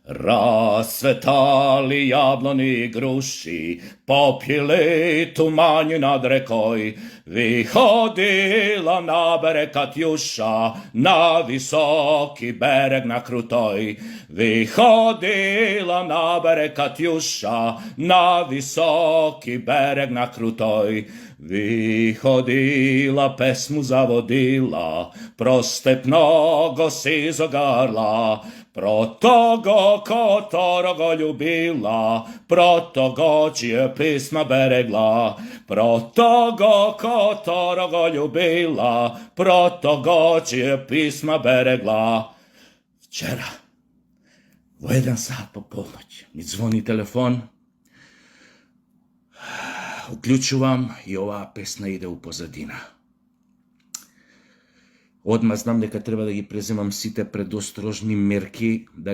Rasvetali jabloni i gruši, popili tumanji nad rekoj, vyhodila na bereg Katjuša, na visoki bereg na krutoj. Vyhodila na bereg Katjuša, na visoki bereg na krutoj. Vyhodila, pesmu zavodila, pro stepnogo sizogarla, pro togo kotorogo ljubila, pro togo čije pisma beregla, pro togo kotorogo ljubila, pro togo čije pisma beregla. Včera, u 1 sat po ponoć, mi zvoni telefon, uključujem i ova pesma ide u pozadina. Odmah znam neka treba da gi prezimam site predostrožni merki, da ne